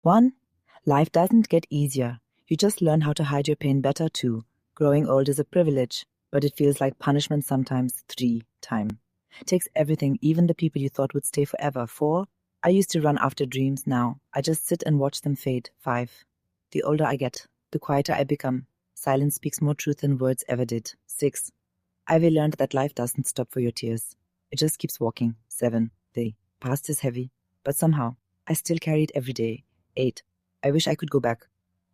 1. Life doesn't get easier. You just learn how to hide your pain better too. Growing old is a privilege, but it feels like punishment sometimes. 3. Time takes everything, even the people you thought would stay forever. 4. I used to run after dreams. Now I just sit and watch them fade. 5. The older I get, the quieter I become. Silence speaks more truth than words ever did. 6. I've learned that life doesn't stop for your tears. It just keeps walking. 7. The past is heavy, but somehow I still carry it every day. 8. I wish I could go back,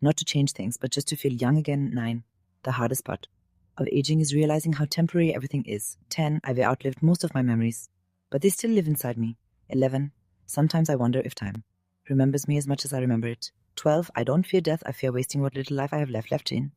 not to change things, but just to feel young again. 9. The hardest part of aging is realizing how temporary everything is. 10. I've outlived most of my memories, but they still live inside me. 11. Sometimes I wonder if time remembers me as much as I remember it. 12. I don't fear death, I fear wasting what little life I have left in.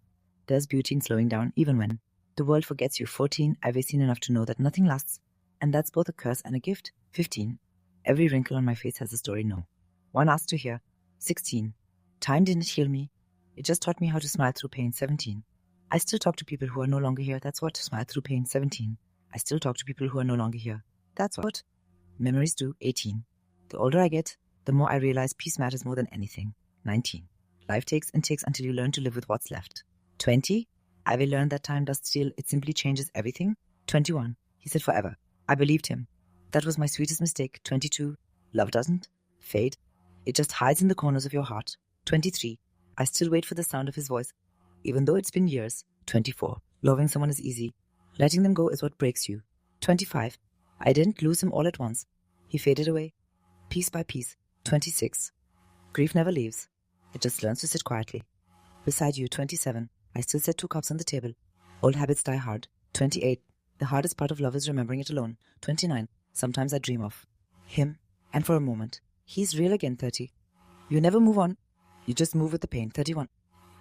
There's beauty in slowing down, even when the world forgets you. 14. I've seen enough to know that nothing lasts, and that's both a curse and a gift. 15. Every wrinkle on my face has a story. No one asked to hear. 16. Time didn't heal me. It just taught me how to smile through pain. 17. I still talk to people who are no longer here. That's what smile through pain. 17. I still talk to people who are no longer here. That's what memories do. 18. The older I get, the more I realize peace matters more than anything. 19. Life takes and takes until you learn to live with what's left. 20. I will learn that time does steal. It simply changes everything. 21. He said forever. I believed him. That was my sweetest mistake. 22. Love doesn't fade. It just hides in the corners of your heart. 23. I still wait for the sound of his voice, even though it's been years. 24. Loving someone is easy. Letting them go is what breaks you. 25. I didn't lose him all at once. He faded away, piece by piece. 26. Grief never leaves. It just learns to sit quietly beside you. 27. I still set 2 cups on the table. Old habits die hard. 28. The hardest part of love is remembering it alone. 29. Sometimes I dream of him, and for a moment, he's real again. 30. You never move on. You just move with the pain. 31.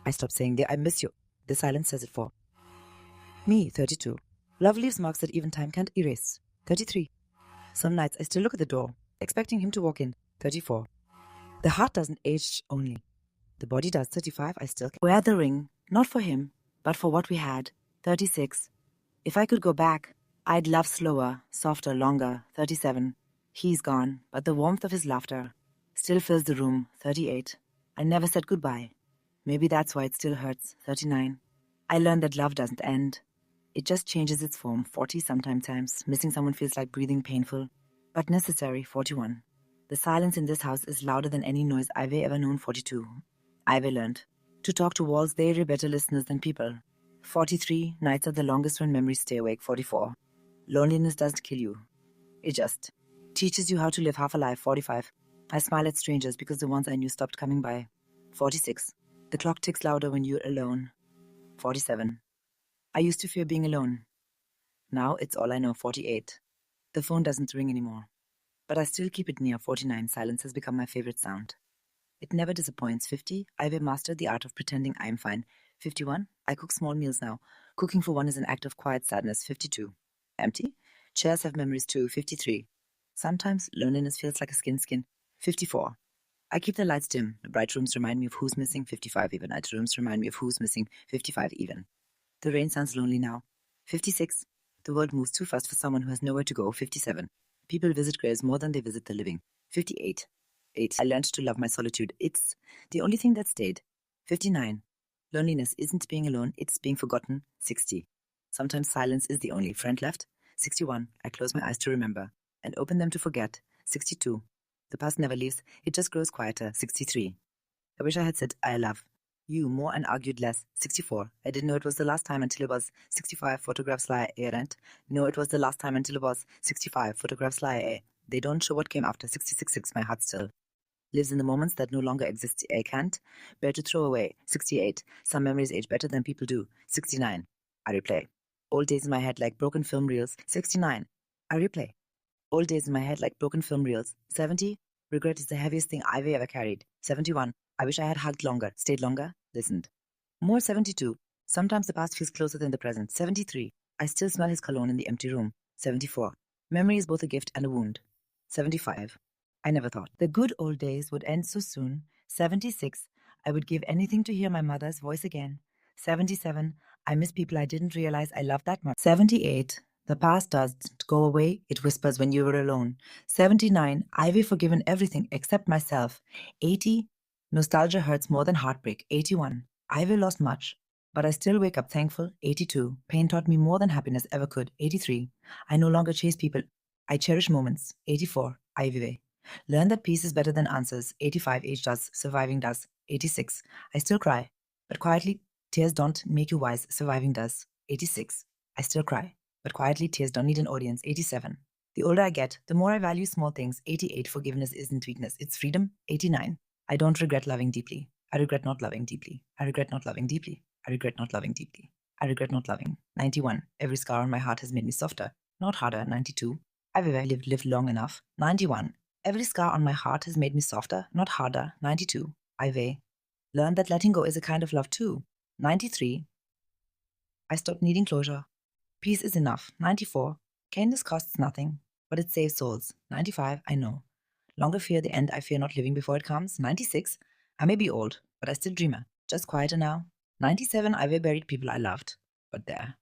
I stop saying I miss you. The silence says it for me. 32. Love leaves marks that even time can't erase. 33. Some nights I still look at the door, expecting him to walk in. 34. The heart doesn't age only. The body does. 35. I still wear the ring, not for him, but for what we had. 36. If I could go back, I'd love slower, softer, longer. 37. He's gone, but the warmth of his laughter still fills the room. 38. I never said goodbye. Maybe that's why it still hurts. 39. I learned that love doesn't end. It just changes its form. 40. Sometimes missing someone feels like breathing, painful, but necessary. 41. The silence in this house is louder than any noise I've ever known. 42. I've learned to talk to walls. They're better listeners than people. 43. Nights are the longest when memories stay awake. 44. Loneliness doesn't kill you. It just teaches you how to live half a life. 45. I smile at strangers because the ones I knew stopped coming by. 46. The clock ticks louder when you're alone. 47. I used to fear being alone. Now it's all I know. 48. The phone doesn't ring anymore, but I still keep it near. 49. Silence has become my favorite sound. It never disappoints. 50. I've mastered the art of pretending I'm fine. 51. I cook small meals now. Cooking for one is an act of quiet sadness. 52. Empty. Chairs have memories too. 53. Sometimes loneliness feels like a skin. 54. I keep the lights dim. The bright rooms remind me of who's missing. 55. Even night rooms remind me of who's missing. 55. Even the rain sounds lonely now. 56. The world moves too fast for someone who has nowhere to go. 57. People visit graves more than they visit the living. 58. I learned to love my solitude. It's the only thing that stayed. 59. Loneliness isn't being alone, it's being forgotten. 60. Sometimes silence is the only friend left. 61. I close my eyes to remember and open them to forget. 62. The past never leaves, it just grows quieter. 63. I wish I had said I love you more and argued less. 64. I didn't know it was the last time until it was. 65. Photographs lie errant. No, it was the last time until it was. 65. Photographs lie. They don't show what came after. 66. My heart still lives in the moments that no longer exist. I can't bear to throw away. 68. Some memories age better than people do. 69. I replay old days in my head like broken film reels. 69. I replay old days in my head like broken film reels. 70. Regret is the heaviest thing I've ever carried. 71. I wish I had hugged longer, stayed longer, listened more. 72. Sometimes the past feels closer than the present. 73. I still smell his cologne in the empty room. 74. Memory is both a gift and a wound. 75. I never thought the good old days would end so soon. 76. I would give anything to hear my mother's voice again. 77. I miss people I didn't realize I loved that much. 78. The past doesn't go away, it whispers when you were alone. 79. I've forgiven everything except myself. 80. Nostalgia hurts more than heartbreak. 81. I've lost much, but I still wake up thankful. 82. Pain taught me more than happiness ever could. 83. I no longer chase people. I cherish moments. 84. Ivy. Learn that peace is better than answers. 85. Age does. Surviving does. 86. I still cry, but quietly, tears don't make you wise. Surviving does. 86. I still cry, but quietly, tears don't need an audience. 87. The older I get, the more I value small things. 88. Forgiveness isn't weakness, it's freedom. 89. I don't regret loving deeply. I regret not loving deeply. I regret not loving deeply. I regret not loving deeply. I regret not loving. 91. Every scar on my heart has made me softer, not harder. 92. I've lived long enough. 91. Every scar on my heart has made me softer, not harder. 92. I've learned that letting go is a kind of love too. 93. I stopped needing closure. Peace is enough. 94. Kindness costs nothing, but it saves souls. 95. I know. Longer fear the end, I fear not living before it comes. 96. I may be old, but I still dreamer. Just quieter now. 97. I've buried people I loved, but there.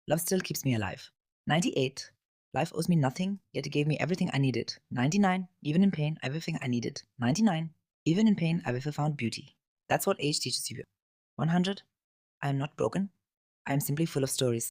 Love still keeps me alive. 98. Life owes me nothing, yet it gave me everything I needed. 99. Even in pain, everything I needed. 99. Even in pain, I've found beauty. That's what age teaches you. 100. I am not broken. I am simply full of stories.